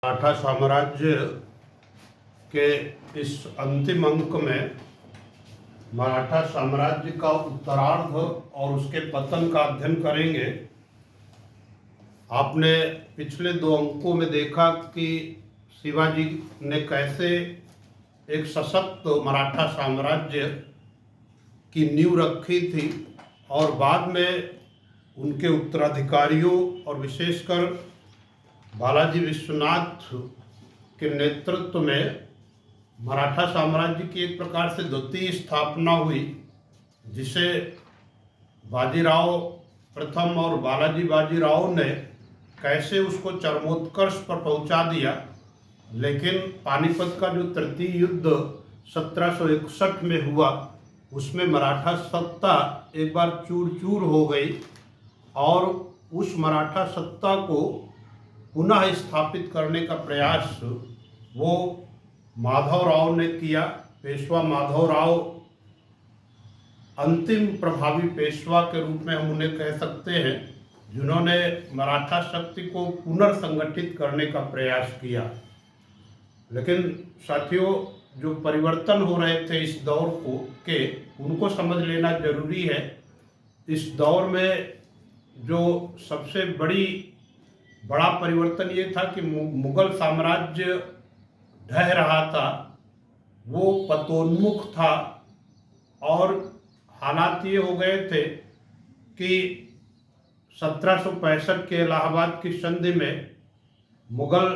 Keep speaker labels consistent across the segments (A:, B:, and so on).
A: मराठा साम्राज्य के इस अंतिम अंक में मराठा साम्राज्य का उत्तरार्ध और उसके पतन का अध्ययन करेंगे। आपने पिछले दो अंकों में देखा कि शिवाजी ने कैसे एक सशक्त मराठा साम्राज्य की नींव रखी थी और बाद में उनके उत्तराधिकारियों और विशेषकर बालाजी विश्वनाथ के नेतृत्व में मराठा साम्राज्य की एक प्रकार से द्वितीय स्थापना हुई, जिसे बाजीराव प्रथम और बालाजी बाजीराव ने कैसे उसको चरमोत्कर्ष पर पहुंचा दिया। लेकिन पानीपत का जो तृतीय युद्ध 1761 में हुआ, उसमें मराठा सत्ता एक बार चूर चूर हो गई और उस मराठा सत्ता को पुनः स्थापित करने का प्रयास वो माधवराव ने किया। पेशवा माधवराव अंतिम प्रभावी पेशवा के रूप में हम उन्हें कह सकते हैं, जिन्होंने मराठा शक्ति को पुनर्संगठित करने का प्रयास किया। लेकिन साथियों, जो परिवर्तन हो रहे थे इस दौर के उनको समझ लेना जरूरी है। इस दौर में जो सबसे बड़ा परिवर्तन ये था कि मुगल साम्राज्य ढह रहा था, वो पतोन्मुख था और हालात ये हो गए थे कि 1765 के इलाहाबाद की संधि में मुगल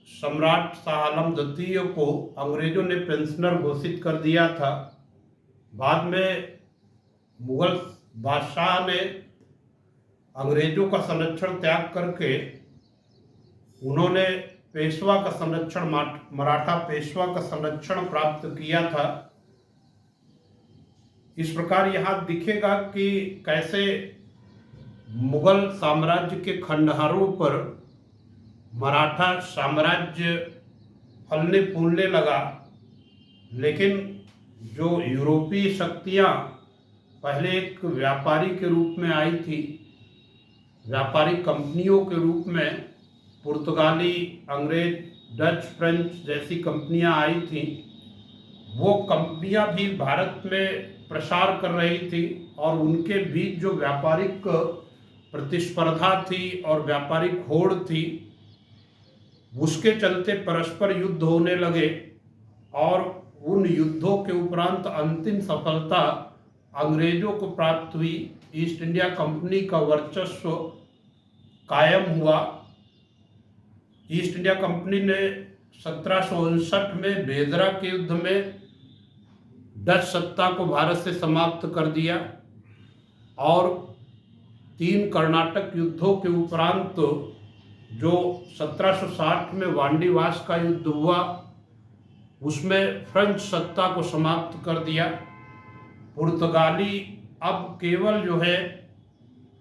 A: सम्राट शाह आलम द्वितीय को अंग्रेजों ने पेंशनर घोषित कर दिया था। बाद में मुगल बादशाह ने अंग्रेजों का संरक्षण त्याग करके उन्होंने पेशवा का संरक्षण, मराठा पेशवा का संरक्षण प्राप्त किया था। इस प्रकार यहाँ दिखेगा कि कैसे मुगल साम्राज्य के खंडहरों पर मराठा साम्राज्य फलने फूलने लगा। लेकिन जो यूरोपीय शक्तियाँ पहले एक व्यापारी के रूप में आई थी, व्यापारिक कंपनियों के रूप में पुर्तगाली, अंग्रेज, डच, फ्रेंच जैसी कंपनियां आई थी, वो कंपनियां भी भारत में प्रसार कर रही थी और उनके बीच जो व्यापारिक प्रतिस्पर्धा थी और व्यापारिक होड़ थी, उसके चलते परस्पर युद्ध होने लगे और उन युद्धों के उपरांत अंतिम सफलता अंग्रेजों को प्राप्त हुई। ईस्ट इंडिया कंपनी का वर्चस्व कायम हुआ। ईस्ट इंडिया कंपनी ने 1759 में बेदरा के युद्ध में डच सत्ता को भारत से समाप्त कर दिया और 3 कर्नाटक युद्धों के उपरांत जो 1760 में वांडीवास का युद्ध हुआ, उसमें फ्रेंच सत्ता को समाप्त कर दिया। पुर्तगाली अब केवल जो है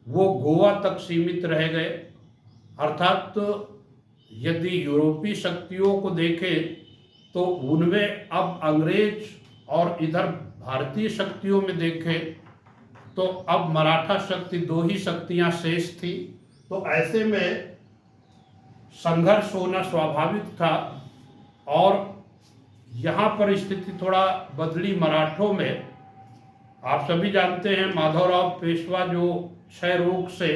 A: वो गोवा तक सीमित रह गए। अर्थात यदि यूरोपीय शक्तियों को देखें तो उनमें अब अंग्रेज और इधर भारतीय शक्तियों में देखें तो अब मराठा शक्ति, 2 ही शक्तियां शेष थी। तो ऐसे में संघर्ष होना स्वाभाविक था और यहाँ पर स्थिति थोड़ा बदली मराठों में। आप सभी जानते हैं माधवराव पेशवा जो क्षय रोग से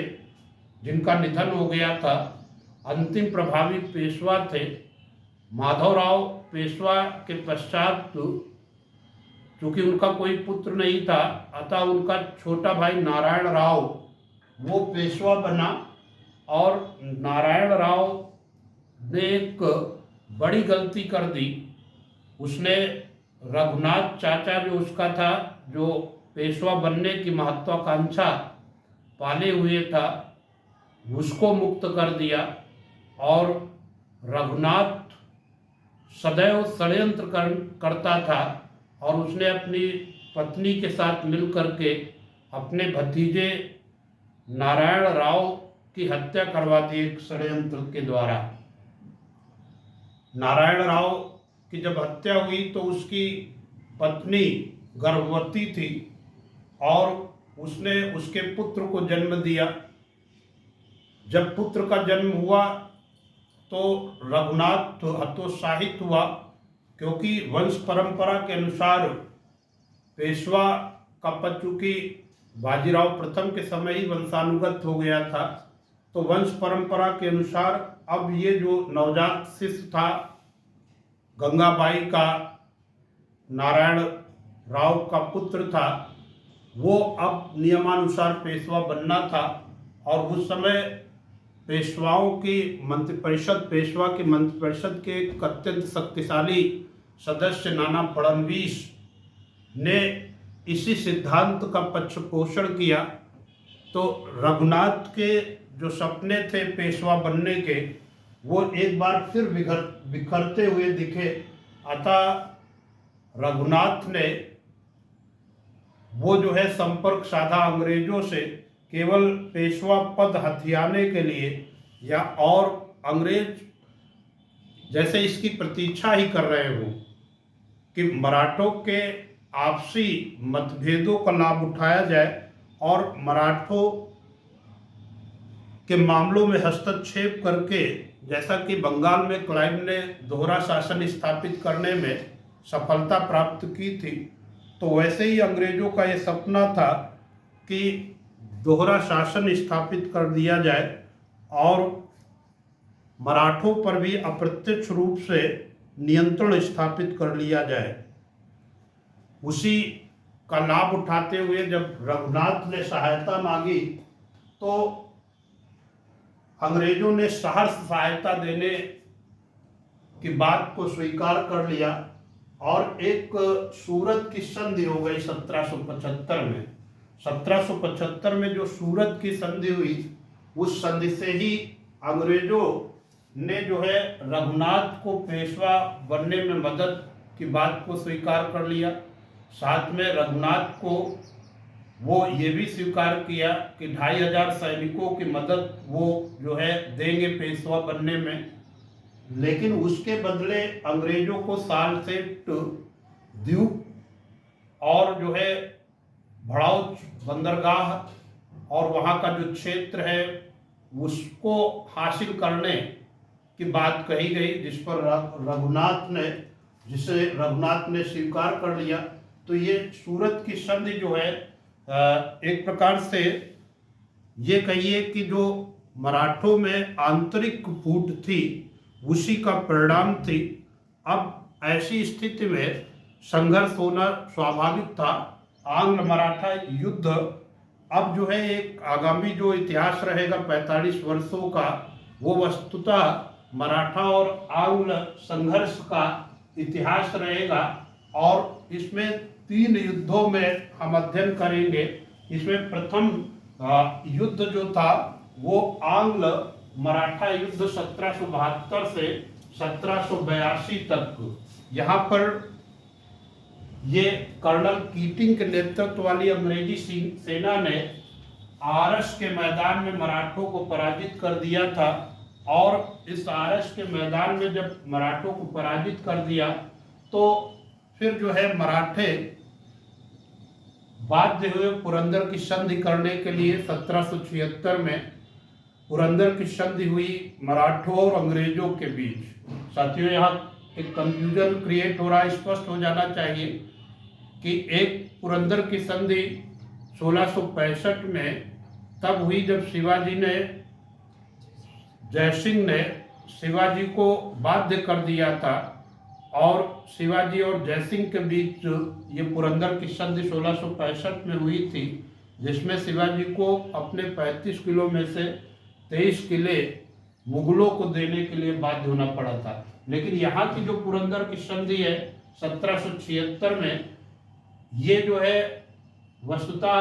A: जिनका निधन हो गया था, अंतिम प्रभावी पेशवा थे। माधवराव पेशवा के पश्चात चूँकि उनका कोई पुत्र नहीं था, अतः उनका छोटा भाई नारायण राव वो पेशवा बना और नारायण राव ने एक बड़ी गलती कर दी। उसने रघुनाथ चाचा जो उसका था, जो पेशवा बनने की महत्वाकांक्षा पाले हुए था, उसको मुक्त कर दिया और रघुनाथ सदैव षड्यंत्र करता था और उसने अपनी पत्नी के साथ मिलकर के अपने भतीजे नारायण राव की हत्या करवा दी एक षड्यंत्र के द्वारा। नारायण राव की जब हत्या हुई तो उसकी पत्नी गर्भवती थी और उसने उसके पुत्र को जन्म दिया। जब पुत्र का जन्म हुआ तो रघुनाथ हतोत्साहित हुआ, क्योंकि वंश परंपरा के अनुसार पेशवा का पद चूंकि बाजीराव प्रथम के समय ही वंशानुगत हो गया था, तो वंश परंपरा के अनुसार अब ये जो नवजात शिशु था गंगाबाई का, नारायण राव का पुत्र था, वो अब नियमानुसार पेशवा बनना था। और उस समय पेशवाओं की मंत्रिपरिषद, पेशवा की मंत्रिपरिषद के एक अत्यंत शक्तिशाली सदस्य नाना फडणवीस ने इसी सिद्धांत का पक्ष पोषण किया। तो रघुनाथ के जो सपने थे पेशवा बनने के, वो एक बार फिर बिखरते हुए दिखे। अतः रघुनाथ ने वो जो है संपर्क साधा अंग्रेजों से, केवल पेशवा पद हथियाने के लिए, या और अंग्रेज जैसे इसकी प्रतीक्षा ही कर रहे हो कि मराठों के आपसी मतभेदों का लाभ उठाया जाए और मराठों के मामलों में हस्तक्षेप करके, जैसा कि बंगाल में क्लाइव ने दोहरा शासन स्थापित करने में सफलता प्राप्त की थी, तो वैसे ही अंग्रेजों का ये सपना था कि दोहरा शासन स्थापित कर दिया जाए और मराठों पर भी अप्रत्यक्ष रूप से नियंत्रण स्थापित कर लिया जाए। उसी का लाभ उठाते हुए जब रघुनाथ ने सहायता मांगी, तो अंग्रेजों ने सहर्ष सहायता देने की बात को स्वीकार कर लिया और एक सूरत की संधि हो गई 1775 में। 1775 में जो सूरत की संधि हुई, उस संधि से ही अंग्रेजों ने जो है रघुनाथ को पेशवा बनने में मदद की बात को स्वीकार कर लिया। साथ में रघुनाथ को वो ये भी स्वीकार किया कि 2500 सैनिकों की मदद वो जो है देंगे पेशवा बनने में, लेकिन उसके बदले अंग्रेजों को सालसेट द्वीप और जो है भड़ौच बंदरगाह और वहाँ का जो क्षेत्र है उसको हासिल करने की बात कही गई, जिसे रघुनाथ ने स्वीकार कर लिया। तो ये सूरत की संधि जो है एक प्रकार से ये कहिए कि जो मराठों में आंतरिक फूट थी उसी का परिणाम थी। अब ऐसी स्थिति में संघर्ष होना स्वाभाविक था। आंग्ल मराठा युद्ध अब जो है एक आगामी जो इतिहास रहेगा 45 वर्षों का, वो वस्तुतः मराठा और आंग्ल संघर्ष का इतिहास रहेगा। और इसमें 3 युद्धों में हम अध्ययन करेंगे। इसमें प्रथम युद्ध जो था वो आंग्ल मराठा युद्ध 1772 से 1782 तक। यहाँ पर ये कर्नल कीटिंग के नेतृत्व वाली अंग्रेजी सेना ने आरस के मैदान में मराठों को पराजित कर दिया था। और इस आरस के मैदान में जब मराठों को पराजित कर दिया, तो फिर जो है मराठे बाध्य हुए पुरंदर की संधि करने के लिए। 1776 में पुरंदर की संधि हुई मराठों और अंग्रेजों के बीच। साथियों, यहाँ एक कंफ्यूजन क्रिएट हो रहा है, स्पष्ट हो जाना चाहिए कि एक पुरंदर की संधि 1665 में तब हुई जब शिवाजी ने, जयसिंह ने शिवाजी को बाध्य कर दिया था, और शिवाजी और जयसिंह के बीच ये पुरंदर की संधि 1665 में हुई थी, जिसमें शिवाजी को अपने 35 किलो में से 23 किले मुगलों को देने के लिए बाध्य होना पड़ा था। लेकिन यहाँ की जो पुरंदर की संधि है 1776 में, ये जो है वस्तुतः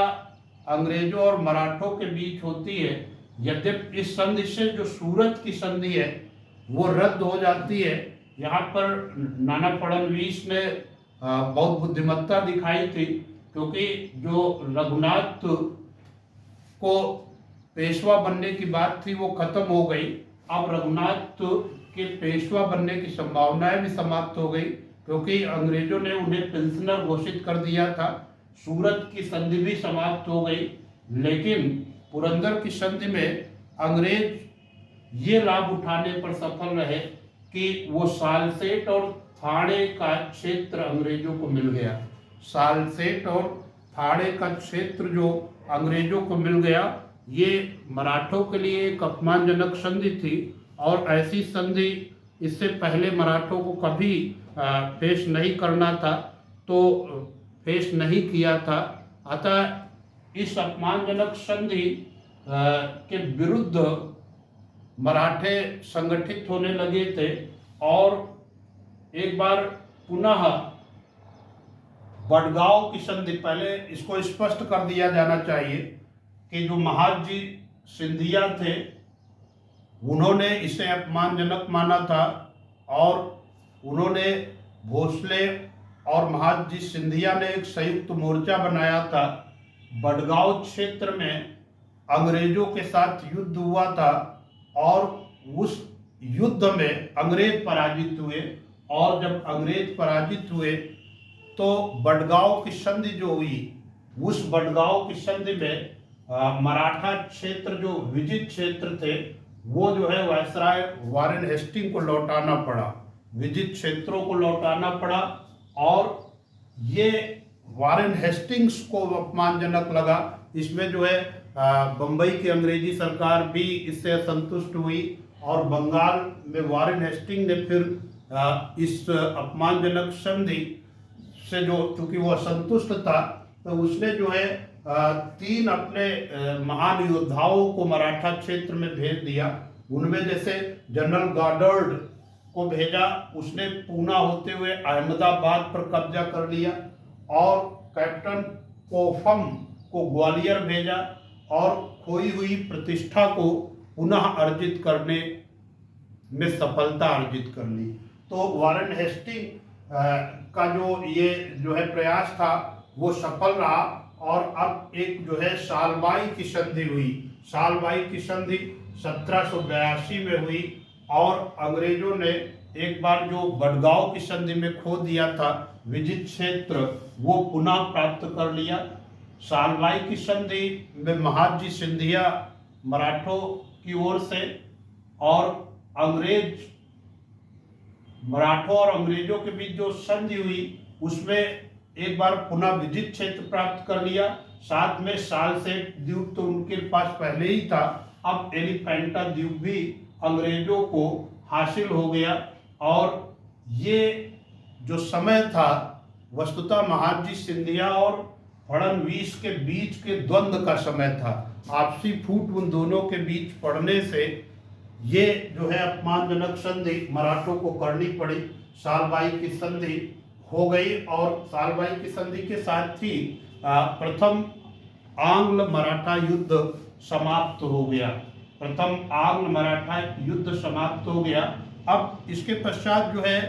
A: अंग्रेजों और मराठों के बीच होती है। यद्यपि इस संधि से जो सूरत की संधि है वो रद्द हो जाती है। यहाँ पर नाना फडणवीस ने बहुत बुद्धिमत्ता दिखाई थी, क्योंकि जो रघुनाथ को पेशवा बनने की बात थी वो खत्म हो गई। अब रघुनाथ के पेशवा बनने की संभावनाएं भी समाप्त हो गई, क्योंकि अंग्रेजों ने उन्हें पेंशनर घोषित कर दिया था। सूरत की संधि भी समाप्त हो गई, लेकिन पुरंदर की संधि में अंग्रेज ये लाभ उठाने पर सफल रहे कि वो सालसेट और थाने का क्षेत्र अंग्रेजों को मिल गया। सालसेट और थाने का क्षेत्र जो अंग्रेजों को मिल गया, ये मराठों के लिए एक अपमानजनक संधि थी और ऐसी संधि इससे पहले मराठों को कभी पेश नहीं करना था, तो पेश नहीं किया था। अतः इस अपमानजनक संधि के विरुद्ध मराठे संगठित होने लगे थे और एक बार पुनः बडगांव की संधि, पहले इसको स्पष्ट कर दिया जाना चाहिए कि जो महादजी सिंधिया थे उन्होंने इसे अपमानजनक माना था और उन्होंने भोसले और महादजी सिंधिया ने एक संयुक्त मोर्चा बनाया था। बडगांव क्षेत्र में अंग्रेजों के साथ युद्ध हुआ था और उस युद्ध में अंग्रेज पराजित हुए और जब अंग्रेज पराजित हुए तो बडगांव की संधि जो हुई, उस बडगांव की संधि में मराठा क्षेत्र जो विजित क्षेत्र थे वो जो है वायसराय वारेन हेस्टिंग को लौटाना पड़ा, विजित क्षेत्रों को लौटाना पड़ा और ये वारेन हेस्टिंग्स को अपमानजनक लगा। इसमें जो है बम्बई की अंग्रेजी सरकार भी इससे असंतुष्ट हुई और बंगाल में वारेन हेस्टिंग ने फिर इस अपमानजनक संधि से जो, चूंकि वो असंतुष्ट था, तो उसने जो है 3 अपने महान योद्धाओं को मराठा क्षेत्र में भेज दिया। उनमें जैसे जनरल गार्डर्ड को भेजा, उसने पूना होते हुए अहमदाबाद पर कब्जा कर लिया और कैप्टन कोफम को ग्वालियर भेजा और खोई हुई प्रतिष्ठा को पुनः अर्जित करने में सफलता अर्जित कर ली। तो वारेन हेस्टिंग का जो ये जो है प्रयास था वो सफल रहा और अब एक जो है सालबाई की संधि हुई। सालबाई की संधि 1782 में हुई और अंग्रेजों ने एक बार जो बडगांव की संधि में खो दिया था विजित क्षेत्र, वो पुनः प्राप्त कर लिया। सालबाई की संधि में महादजी सिंधिया मराठों की ओर से और मराठों और अंग्रेजों के बीच जो संधि हुई उसमें एक बार पुनः विजित क्षेत्र प्राप्त कर लिया। साथ में सालसेट द्वीप तो उनके पास पहले ही था, अब एलिफेंटा द्वीप भी अंग्रेजों को हासिल हो गया। और ये जो समय था वस्तुतः महादजी सिंधिया और फडणवीस के बीच के द्वंद्व का समय था। आपसी फूट उन दोनों के बीच पड़ने से ये जो है अपमानजनक संधि मराठों को करनी पड़ी। सालबाई की संधि हो गई और सालबाई की संधि के साथ ही प्रथम आंग्ल मराठा युद्ध समाप्त हो गया। प्रथम आंग्ल मराठा युद्ध समाप्त हो गया। अब इसके पश्चात जो है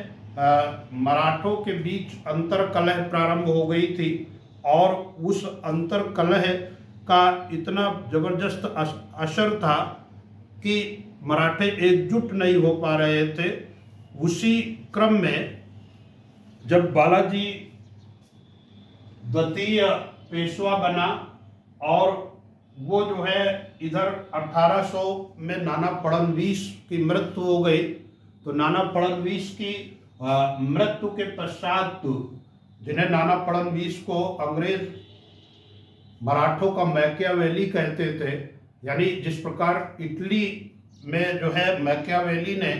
A: मराठों के बीच अंतर्कलह प्रारंभ हो गई थी और उस अंतर्कलह का इतना जबरदस्त असर था कि मराठे एकजुट नहीं हो पा रहे थे। उसी क्रम में जब बालाजी द्वितीय पेशवा बना और वो जो है इधर 1800 में नाना फडणवीस की मृत्यु हो गई, तो नाना फडणवीस की मृत्यु के पश्चात जिन्हें नाना फडणवीस को अंग्रेज मराठों का मैकियावेली कहते थे, यानी जिस प्रकार इटली में जो है मैकियावेली ने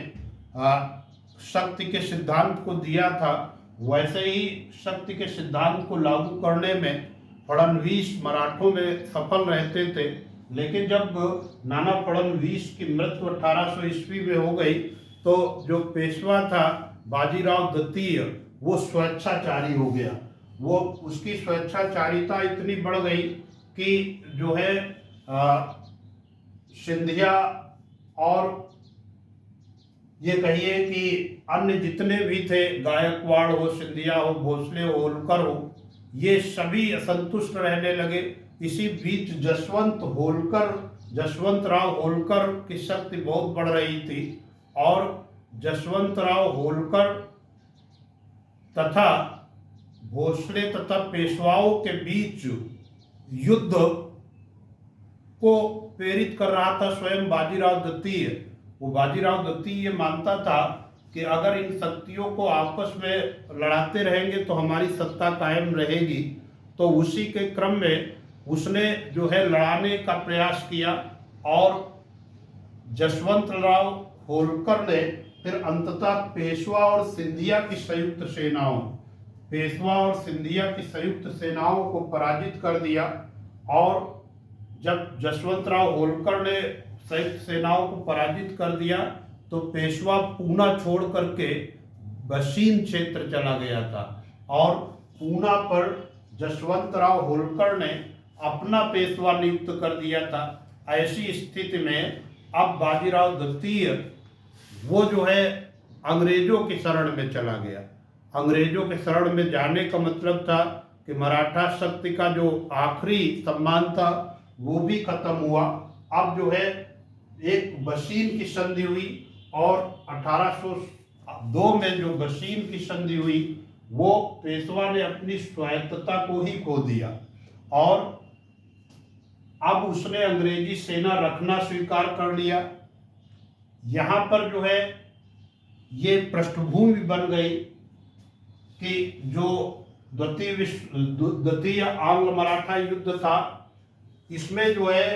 A: शक्ति के सिद्धांत को दिया था, वैसे ही शक्ति के सिद्धांत को लागू करने में फडणवीस मराठों में सफल रहते थे। लेकिन जब नाना फडणवीस की मृत्यु 1800 ईस्वी में हो गई तो जो पेशवा था बाजीराव द्वितीय वो स्वेच्छाचारी हो गया। वो उसकी स्वेच्छाचारिता इतनी बढ़ गई कि जो है सिंधिया और ये कहिए कि अन्य जितने भी थे, गायकवाड़ हो, सिंधिया हो, भोसले हो, होलकर हो, ये सभी असंतुष्ट रहने लगे। इसी बीच जसवंत राव होलकर की शक्ति बहुत बढ़ रही थी और जसवंत राव होलकर तथा भोसले तथा पेशवाओं के बीच युद्ध को प्रेरित कर रहा था स्वयं बाजीराव द्वितीय। वो बाजीराव द्वितीय ये मानता था कि अगर इन शक्तियों को आपस में लड़ाते रहेंगे तो हमारी सत्ता कायम रहेगी। तो उसी के क्रम में उसने जो है लड़ाने का प्रयास किया और जसवंतराव होलकर ने फिर अंततः पेशवा और सिंधिया की संयुक्त सेनाओं को पराजित कर दिया। और जब जसवंतराव होलकर ने संयुक्त सेनाओं को पराजित कर दिया तो पेशवा पूना छोड़ करके बशीन क्षेत्र चला गया था और पूना पर जसवंतराव होलकर ने अपना पेशवा नियुक्त कर दिया था। ऐसी स्थिति में अब बाजीराव द्वितीय वो जो है अंग्रेजों की शरण में चला गया। अंग्रेजों के शरण में जाने का मतलब था कि मराठा शक्ति का जो आखिरी सम्मान था वो भी खत्म हुआ। अब जो है एक बशीन की संधि हुई और 1802 में जो बशीन की संधि हुई वो पेशवा ने अपनी स्वायत्तता को ही खो दिया और अब उसने अंग्रेजी सेना रखना स्वीकार कर लिया। यहाँ पर जो है ये पृष्ठभूमि बन गई कि जो द्वितीय आंग्ल मराठा युद्ध था इसमें जो है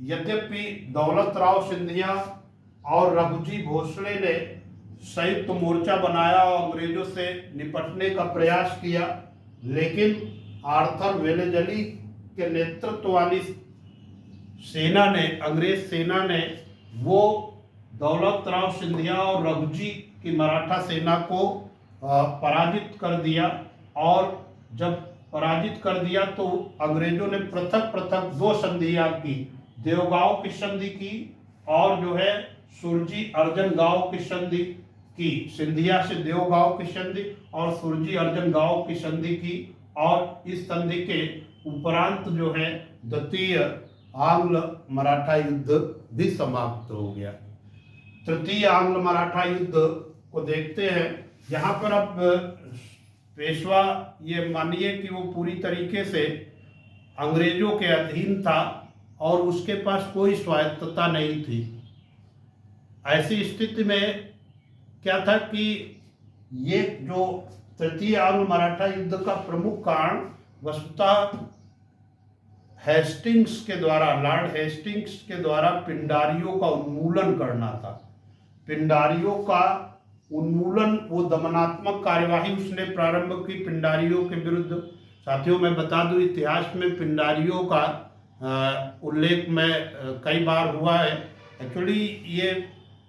A: यद्यपि दौलत राव सिंधिया और रघुजी भोसले ने संयुक्त मोर्चा बनाया और अंग्रेजों से निपटने का प्रयास किया, लेकिन आर्थर वेलेजली के नेतृत्व वाली अंग्रेज सेना ने वो दौलत राव सिंधिया और रघुजी की मराठा सेना को पराजित कर दिया। और जब पराजित कर दिया तो अंग्रेजों ने पृथक पृथक दो संधियां की, देवगांव की संधि की और जो है सुरजी अर्जन गांव की संधि की। सिंधिया से देवगांव की संधि और सुरजी अर्जन गांव की संधि की और इस संधि के उपरांत जो है द्वितीय आंग्ल मराठा युद्ध भी समाप्त हो गया। तृतीय आंग्ल मराठा युद्ध को देखते हैं। यहाँ पर अब पेशवा ये मानिए कि वो पूरी तरीके से अंग्रेजों के अधीन था और उसके पास कोई स्वायत्तता नहीं थी। ऐसी स्थिति में क्या था कि ये जो तृतीय आंग्ल मराठा युद्ध का प्रमुख कारण वस्तुतः लॉर्ड हेस्टिंग्स के द्वारा पिंडारियों का उन्मूलन करना था। पिंडारियों का उन्मूलन, वो दमनात्मक कार्यवाही उसने प्रारंभ की पिंडारियों के विरुद्ध। साथियों मैं बता दूं इतिहास में पिंडारियों का उल्लेख में कई बार हुआ है। एक्चुअली ये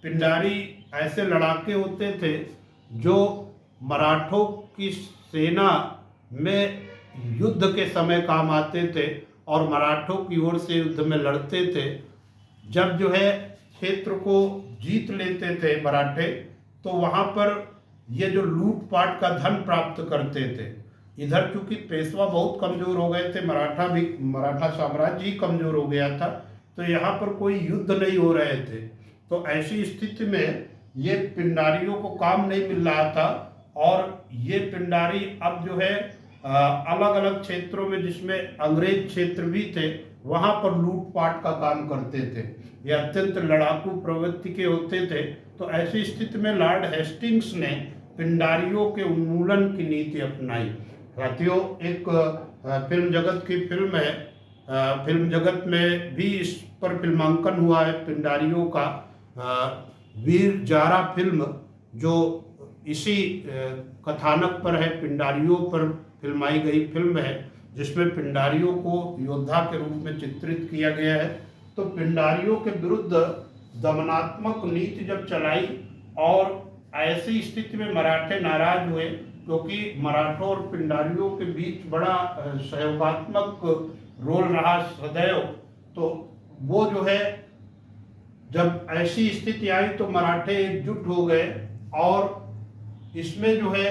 A: पिंडारी ऐसे लड़ाके होते थे जो मराठों की सेना में युद्ध के समय काम आते थे और मराठों की ओर से युद्ध में लड़ते थे। जब जो है क्षेत्र को जीत लेते थे मराठे तो वहाँ पर ये जो लूटपाट का धन प्राप्त करते थे। इधर चूंकि पेशवा बहुत कमजोर हो गए थे, मराठा साम्राज्य ही कमजोर हो गया था, तो यहाँ पर कोई युद्ध नहीं हो रहे थे। तो ऐसी स्थिति में ये पिंडारियों को काम नहीं मिल रहा था और ये पिंडारी अब जो है अलग अलग क्षेत्रों में, जिसमें अंग्रेज क्षेत्र भी थे, वहाँ पर लूटपाट का काम करते थे। ये अत्यंत लड़ाकू प्रवृत्ति के होते थे। तो ऐसी स्थिति में लॉर्ड हेस्टिंग्स ने पिंडारियों के उन्मूलन की नीति अपनाई। साथियों एक फिल्म जगत की फिल्म है, फिल्म जगत में भी इस पर फिल्मांकन हुआ है पिंडारियों का। वीर जारा फिल्म जो इसी कथानक पर है, पिंडारियों पर फिल्माई गई फिल्म है, जिसमें पिंडारियों को योद्धा के रूप में चित्रित किया गया है। तो पिंडारियों के विरुद्ध दमनात्मक नीति जब चलाई और ऐसी स्थिति में मराठे नाराज हुए, क्योंकि मराठों और पिंडारियों के बीच बड़ा सहयोगात्मक रोल रहा सदैव। तो वो जो है जब ऐसी स्थिति आई तो मराठे एकजुट हो गए और इसमें जो है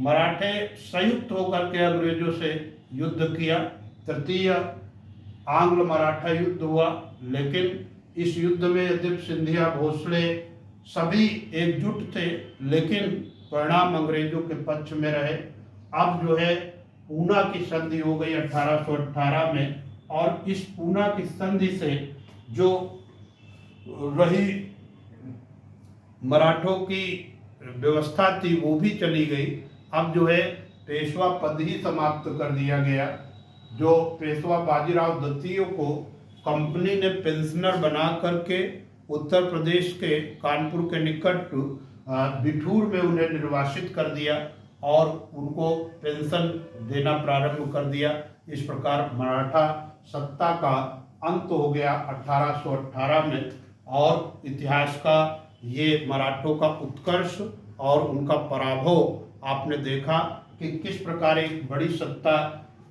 A: मराठे संयुक्त होकर के अंग्रेजों से युद्ध किया। तृतीय आंग्ल मराठा युद्ध हुआ, लेकिन इस युद्ध में यद्यपि सिंधिया भोसले सभी एकजुट थे, लेकिन परिणाम अंग्रेजों के पक्ष में रहे। अब जो है पूना की संधि हो गई 1818 में और इस पूना की संधि से जो रही मराठों की व्यवस्था थी वो भी चली गई। अब जो है पेशवा पद ही समाप्त कर दिया गया। जो पेशवा बाजीराव द्वितीय को कंपनी ने पेंशनर बना करके उत्तर प्रदेश के कानपुर के निकट बिठूर में उन्हें निर्वासित कर दिया और उनको पेंशन देना प्रारंभ कर दिया। इस प्रकार मराठा सत्ता का अंत हो गया 1818 में। और इतिहास का ये मराठों का उत्कर्ष और उनका पराभव आपने देखा कि किस प्रकार एक बड़ी सत्ता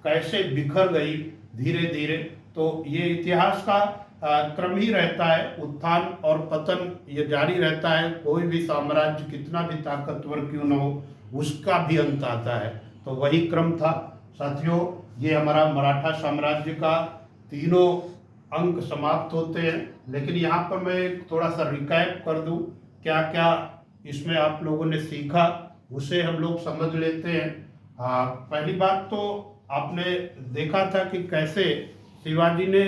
A: कैसे बिखर गई धीरे धीरे। तो ये इतिहास का क्रम ही रहता है, उत्थान और पतन ये जारी रहता है। कोई भी साम्राज्य कितना भी ताकतवर क्यों न हो उसका भी अंत आता है। तो वही क्रम था साथियों। ये हमारा मराठा साम्राज्य का तीनों अंक समाप्त होते हैं। लेकिन यहाँ पर मैं थोड़ा सा रिकैप कर दूँ, क्या क्या इसमें आप लोगों ने सीखा उसे हम लोग समझ लेते हैं। पहली बात तो आपने देखा था कि कैसे शिवाजी ने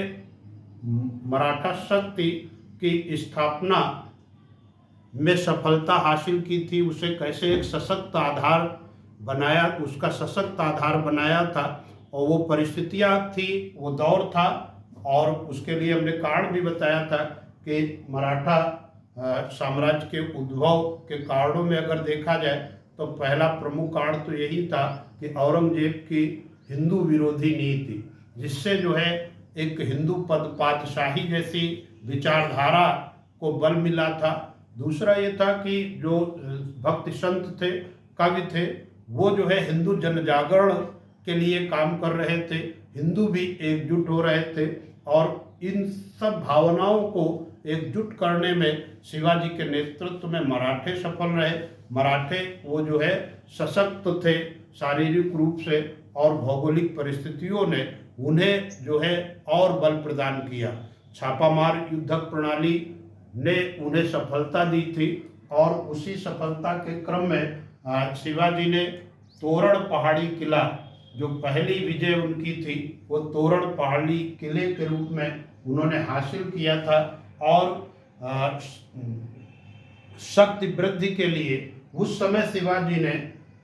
A: मराठा शक्ति की स्थापना में सफलता हासिल की थी। उसे कैसे एक सशक्त आधार बनाया, उसका सशक्त आधार बनाया था। और वो परिस्थितियाँ थी, वो दौर था। और उसके लिए हमने कारण भी बताया था कि मराठा साम्राज्य के उद्भव के कारणों में अगर देखा जाए तो पहला प्रमुख कारण तो यही था कि औरंगजेब की हिंदू विरोधी नीति, जिससे जो है एक हिंदू पद पातशाही जैसी विचारधारा को बल मिला था। दूसरा ये था कि जो भक्त संत थे, कवि थे, वो जो है हिंदू जनजागरण के लिए काम कर रहे थे। हिंदू भी एकजुट हो रहे थे और इन सब भावनाओं को एकजुट करने में शिवाजी के नेतृत्व में मराठे सफल रहे। मराठे वो जो है सशक्त थे शारीरिक रूप से और भौगोलिक परिस्थितियों ने उन्हें जो है और बल प्रदान किया। छापामार युद्धक प्रणाली ने उन्हें सफलता दी थी और उसी सफलता के क्रम में शिवाजी ने तोरण पहाड़ी किला, जो पहली विजय उनकी थी, वो तोरण पहाड़ी किले के रूप में उन्होंने हासिल किया था। और शक्ति वृद्धि के लिए उस समय शिवाजी ने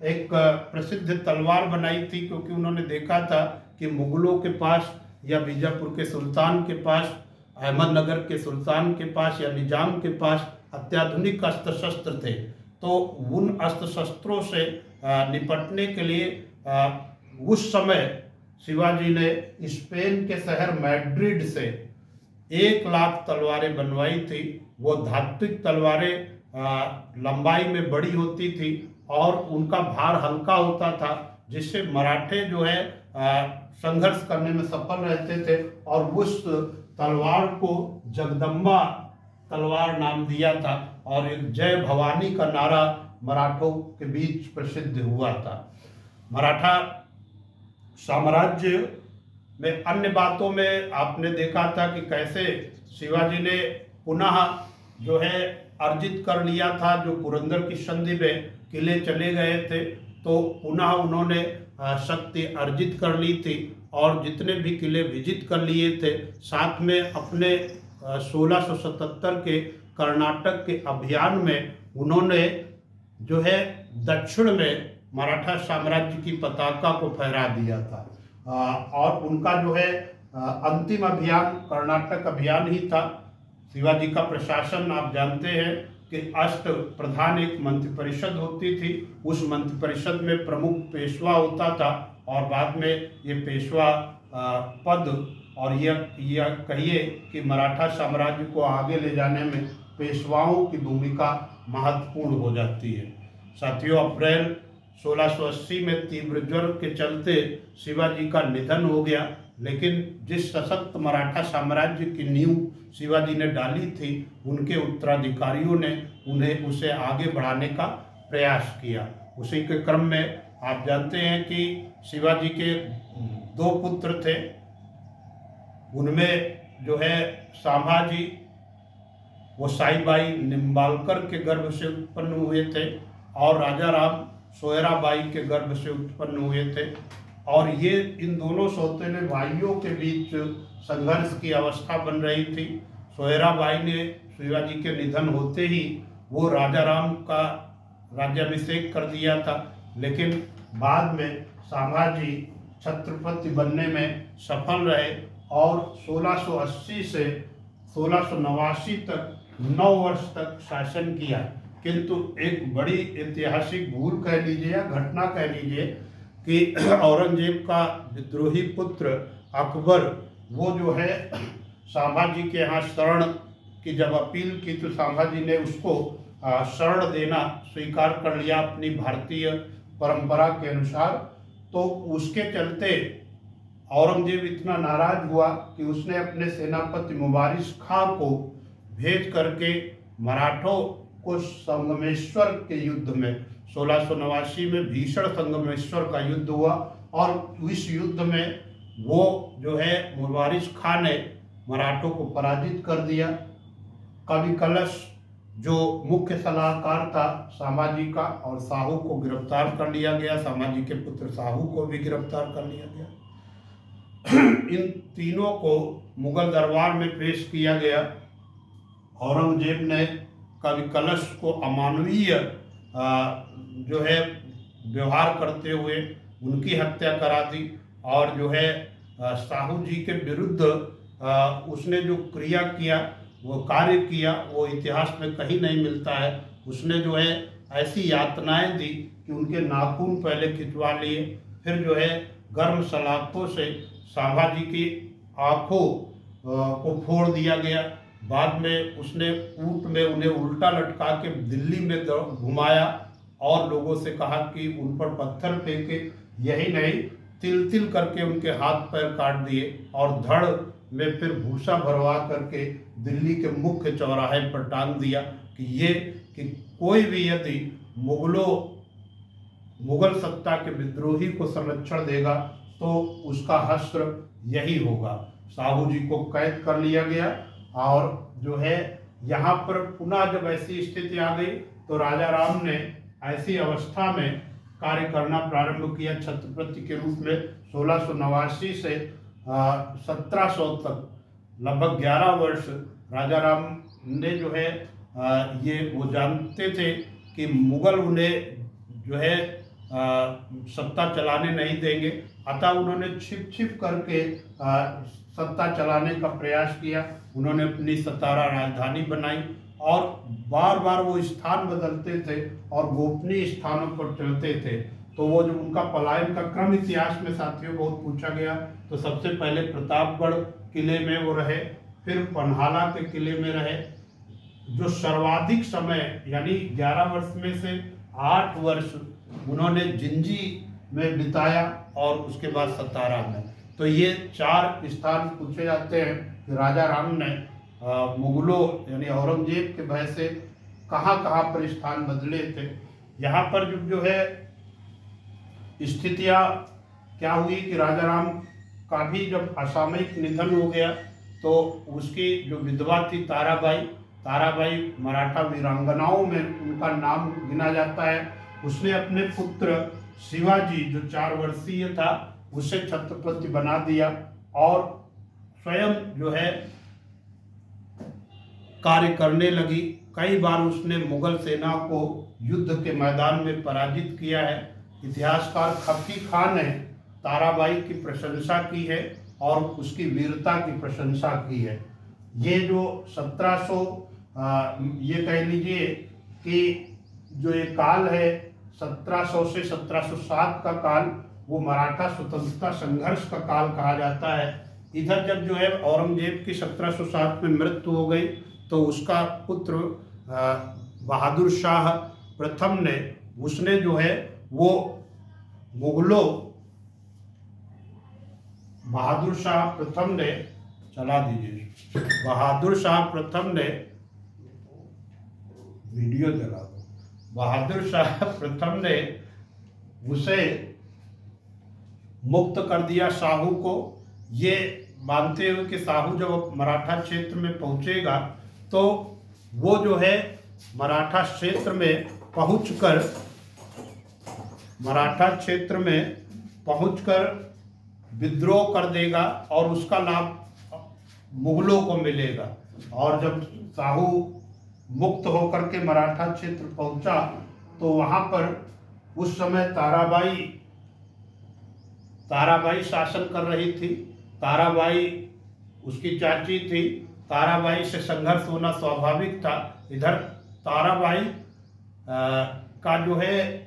A: एक प्रसिद्ध तलवार बनाई थी, क्योंकि उन्होंने देखा था कि मुगलों के पास या बीजापुर के सुल्तान के पास, अहमदनगर के सुल्तान के पास या निजाम के पास अत्याधुनिक अस्त्र शस्त्र थे। तो उन अस्त्र शस्त्रों से निपटने के लिए उस समय शिवाजी ने स्पेन के शहर मैड्रिड से 1 लाख तलवारें बनवाई थी। वो धात्विक तलवारें लंबाई में बड़ी होती थी और उनका भार हल्का होता था, जिससे मराठे जो है संघर्ष करने में सफल रहते थे। और उस तलवार को जगदम्बा तलवार नाम दिया था और एक जय भवानी का नारा मराठों के बीच प्रसिद्ध हुआ था। मराठा साम्राज्य में अन्य बातों में आपने देखा था कि कैसे शिवाजी ने पुनः जो है अर्जित कर लिया था। जो पुरंदर की संधि में किले चले गए थे, तो पुनः उन्होंने शक्ति अर्जित कर ली थी और जितने भी किले विजित कर लिए थे, साथ में अपने 1677 के कर्नाटक के अभियान में उन्होंने जो है दक्षिण में मराठा साम्राज्य की पताका को फहरा दिया था। और उनका जो है अंतिम अभियान कर्नाटक अभियान ही था। शिवाजी का प्रशासन आप जानते हैं कि अष्ट प्रधान एक मंत्रिपरिषद होती थी। उस मंत्रिपरिषद में प्रमुख पेशवा होता था और बाद में ये पेशवा पद और यह कहिए कि मराठा साम्राज्य को आगे ले जाने में पेशवाओं की भूमिका महत्वपूर्ण हो जाती है। साथियों, अप्रैल 1680 में तीव्र ज्वर के चलते शिवाजी का निधन हो गया, लेकिन जिस सशक्त मराठा साम्राज्य की नींव शिवाजी ने डाली थी, उनके उत्तराधिकारियों ने उसे आगे बढ़ाने का प्रयास किया। उसी के क्रम में आप जानते हैं कि शिवाजी के 2 पुत्र थे। उनमें जो है संभाजी, वो साईबाई निम्बालकर के गर्भ से उत्पन्न हुए थे और राजा राम सोयराबाई के गर्भ से उत्पन्न हुए थे। और ये इन दोनों सौतेले भाइयों के बीच संघर्ष की अवस्था बन रही थी। सोयराबाई ने शिवाजी के निधन होते ही वो राजाराम का राज्याभिषेक कर दिया था, लेकिन बाद में संभाजी छत्रपति बनने में सफल रहे और 1680 से 1689 तक 9 वर्ष तक शासन किया। किंतु एक बड़ी ऐतिहासिक भूल कह लीजिए या घटना कह लीजिए कि औरंगजेब का विद्रोही पुत्र अकबर वो जो है संभाजी के यहाँ शरण की जब अपील की तो संभाजी ने उसको शरण देना स्वीकार कर लिया अपनी भारतीय परंपरा के अनुसार। तो उसके चलते औरंगजेब इतना नाराज हुआ कि उसने अपने सेनापति मुबारिज खां को भेज करके मराठों को संगमेश्वर के युद्ध में 1689 में भीषण संगमेश्वर का युद्ध हुआ और इस युद्ध में वो जो है मुबारिज खां ने मराठों को पराजित कर दिया। कवि कलश जो मुख्य सलाहकार था संभाजी का और साहू को गिरफ्तार कर लिया गया, संभाजी के पुत्र साहू को भी गिरफ्तार कर लिया गया। इन तीनों को मुगल दरबार में पेश किया गया। औरंगजेब ने कवि कलश को अमानवीय जो है व्यवहार करते हुए उनकी हत्या करा दी और जो है साहू जी के विरुद्ध उसने जो क्रिया किया वो कार्य किया वो इतिहास में कहीं नहीं मिलता है। उसने जो है ऐसी यातनाएं दी कि उनके नाखून पहले खिंचवा लिए, फिर जो है गर्म सलाखों से संभाजी की आँखों को फोड़ दिया गया। बाद में उसने ऊँट में उन्हें उल्टा लटका के दिल्ली में घुमाया और लोगों से कहा कि उन पर पत्थर फेंके। यही नहीं, तिल तिल करके उनके हाथ पैर काट दिए और धड़ में फिर भूसा भरवा करके दिल्ली के मुख्य चौराहे पर टांग दिया कि कोई भी यदि मुगल सत्ता के विद्रोही को संरक्षण देगा तो उसका हश्र यही होगा। साहू जी को कैद कर लिया गया और जो है यहाँ पर पुनः जब ऐसी स्थिति आ गई तो राजा राम ने ऐसी अवस्था में कार्य करना प्रारंभ किया छत्रपति के रूप में। 1689 से 1700 तक लगभग 11 वर्ष राजा राम ने जो है ये वो जानते थे कि मुगल उन्हें जो है सत्ता चलाने नहीं देंगे, अतः उन्होंने छिप छिप करके सत्ता चलाने का प्रयास किया। उन्होंने अपनी सतारा राजधानी बनाई और बार बार वो स्थान बदलते थे और गोपनीय स्थानों पर चलते थे। तो वो जो उनका पलायन का क्रम इतिहास में साथियों बहुत पूछा गया तो सबसे पहले प्रतापगढ़ किले में वो रहे, फिर पन्हाला के किले में रहे। जो सर्वाधिक समय यानी 11 वर्ष में से 8 वर्ष उन्होंने जिंजी में बिताया और उसके बाद सतारा में। तो ये 4 स्थान पूछे जाते हैं कि राजा राम ने मुगलों यानी औरंगजेब के भय से कहाँ कहाँ पर स्थान बदले थे। यहाँ पर जो है स्थितियाँ क्या हुई कि राजा राम का भी जब असामयिक निधन हो गया तो उसकी जो विधवा थी ताराबाई मराठा वीरांगनाओं में उनका नाम गिना जाता है। उसने अपने पुत्र शिवाजी जो 4 वर्षीय था उसे छत्रपति बना दिया और स्वयं जो है कार्य करने लगी। कई बार उसने मुगल सेना को युद्ध के मैदान में पराजित किया है। इतिहासकार खफी खान ने ताराबाई की प्रशंसा की है और उसकी वीरता की प्रशंसा की है। ये जो 1700 ये कह लीजिए कि जो ये काल है 1700 से 1707 का काल वो मराठा स्वतंत्रता संघर्ष का काल कहा जाता है। इधर जब जो है औरंगजेब की 1707 में मृत्यु हो गई तो उसका पुत्र बहादुर शाह प्रथम ने उसने जो है वो मुगलों बहादुर शाह प्रथम ने चला दीजिए बहादुर शाह प्रथम ने वीडियो चला दो। बहादुर शाह प्रथम ने उसे मुक्त कर दिया साहू को, ये मानते हुए कि साहू जब मराठा क्षेत्र में पहुंचेगा तो वो जो है मराठा क्षेत्र में पहुंचकर विद्रोह कर देगा और उसका लाभ मुगलों को मिलेगा। और जब साहू मुक्त होकर के मराठा क्षेत्र पहुंचा तो वहां पर उस समय ताराबाई शासन कर रही थी। ताराबाई उसकी चाची थी। ताराबाई से संघर्ष होना स्वाभाविक था। इधर ताराबाई का जो है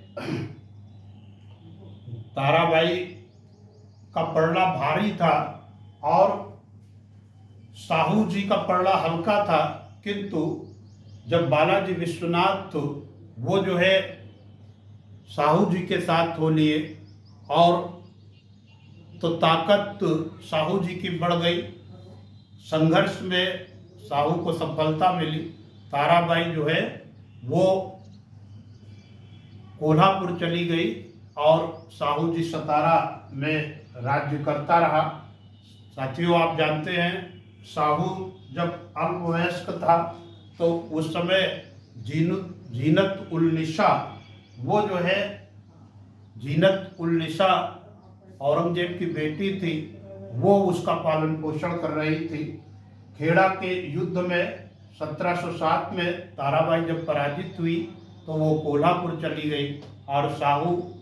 A: ताराबाई का पलड़ा भारी था और साहू जी का पलड़ा हल्का था, किंतु जब बालाजी विश्वनाथ वो जो है साहू जी के साथ हो लिए और तो ताकत साहू जी की बढ़ गई। संघर्ष में साहू को सफलता मिली। ताराबाई जो है वो कोल्हापुर चली गई और साहू जी सतारा में राज्य करता रहा। साथियों, आप जानते हैं साहू जब अल्पवयस्क था तो उस समय जीनत उल निसा वो जो है जीनत उल निसा औरंगजेब की बेटी थी, वो उसका पालन पोषण कर रही थी। खेड़ा के युद्ध में 1707 में ताराबाई जब पराजित हुई तो वो कोल्हापुर चली गई और साहू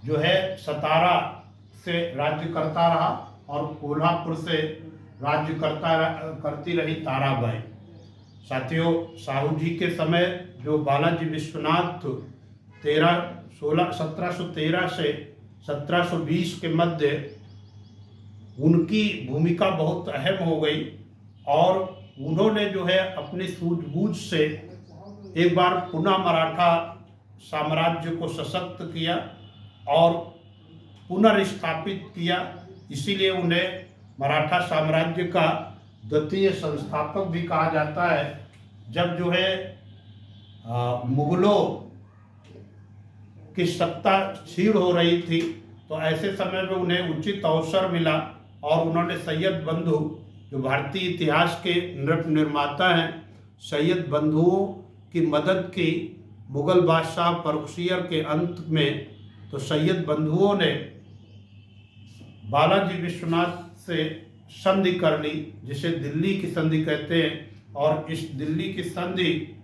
A: जो है सतारा से राज्य करता रहा और कोल्हापुर से राज्य करती रही ताराबाई। साथियों, साहू जी के समय जो बालाजी विश्वनाथ 1713 से 1720 के मध्य उनकी भूमिका बहुत अहम हो गई और उन्होंने जो है अपनी सूझबूझ से एक बार पुनः मराठा साम्राज्य को सशक्त किया और पुनर्स्थापित किया। इसीलिए उन्हें मराठा साम्राज्य का द्वितीय संस्थापक भी कहा जाता है। जब जो है मुगलों की सत्ता क्षीण हो रही थी तो ऐसे समय में उन्हें उचित अवसर मिला और उन्होंने सैयद बंधु, जो भारतीय इतिहास के नृप निर्माता हैं, सैयद बंधुओं की मदद की। मुगल बादशाह बरखुशियर के अंत में तो सैयद बंधुओं ने बालाजी विश्वनाथ से संधि कर ली, जिसे दिल्ली की संधि कहते हैं। और इस दिल्ली की संधि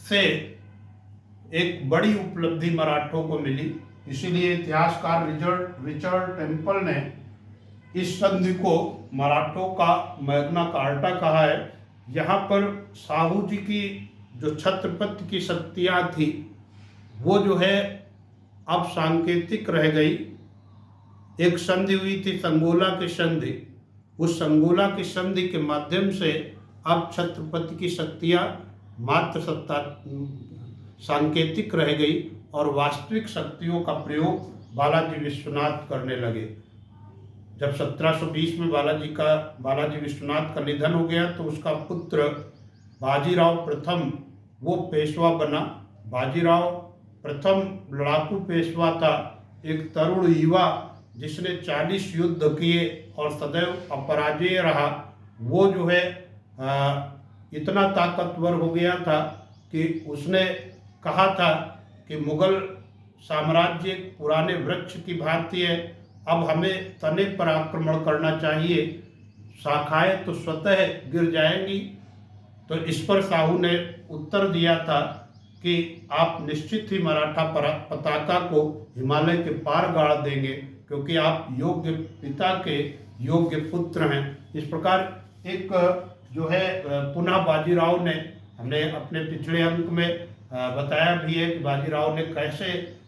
A: से एक बड़ी उपलब्धि मराठों को मिली। इसीलिए इतिहासकार रिचर्ड टेम्पल ने इस संधि को मराठों का मैग्ना कार्टा कहा है। यहाँ पर साहू जी की जो छत्रपति की शक्तियाँ थी वो जो है अब सांकेतिक रह गई। एक संधि हुई थी संगोला की संधि। उस संगोला की संधि के माध्यम से अब छत्रपति की शक्तियाँ मात्र सांकेतिक रह गई और वास्तविक शक्तियों का प्रयोग बालाजी विश्वनाथ करने लगे। जब 1720 में बालाजी विश्वनाथ का निधन हो गया तो उसका पुत्र बाजीराव प्रथम वो पेशवा बना। बाजीराव प्रथम लड़ाकू पेशवा था, एक तरुण युवा जिसने 40 युद्ध किए और सदैव अपराजेय रहा। वो जो है इतना ताकतवर हो गया था कि उसने कहा था कि मुगल साम्राज्य एक पुराने वृक्ष की भांति है, अब हमें तने पर आक्रमण करना चाहिए, शाखाएं तो स्वतः गिर जाएंगी। तो इस पर साहू ने उत्तर दिया था कि आप निश्चित ही मराठा पताका को हिमालय के पार गाड़ देंगे, क्योंकि आप योग्य पिता के योग्य पुत्र हैं। इस प्रकार एक जो है पुनः बाजीराव ने, हमने अपने पिछले अंक में बताया भी है कि बाजीराव ने कैसे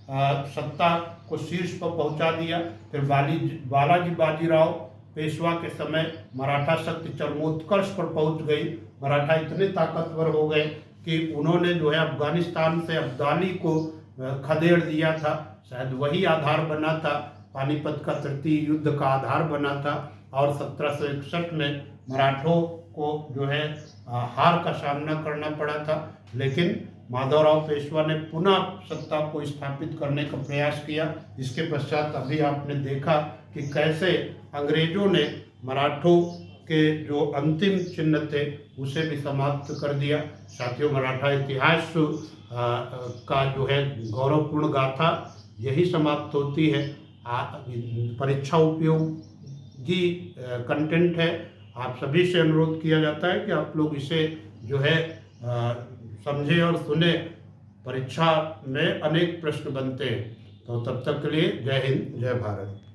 A: सत्ता को शीर्ष पर पहुंचा दिया। फिर बालाजी बाजीराव पेशवा के समय मराठा शक्ति चरमोत्कर्ष पर पहुंच गई। मराठा इतने ताकतवर हो गए कि उन्होंने जो है अफगानिस्तान से अब्दाली को खदेड़ दिया था। शायद वही आधार बना था, पानीपत का तृतीय युद्ध का आधार बना था। और 1761 में मराठों को जो है हार का सामना करना पड़ा था, लेकिन माधवराव पेशवा ने पुनः सत्ता को स्थापित करने का प्रयास किया। इसके पश्चात अभी आपने देखा कि कैसे अंग्रेजों ने मराठों के जो अंतिम चिन्ह थे उसे भी समाप्त कर दिया। साथियों, मराठा इतिहास का जो है गौरवपूर्ण गाथा यही समाप्त होती है। परीक्षा उपयोगी कंटेंट है। आप सभी से अनुरोध किया जाता है कि आप लोग इसे जो है समझे और सुने। परीक्षा में अनेक प्रश्न बनते हैं। तो तब तक के लिए जय हिंद, जय भारत।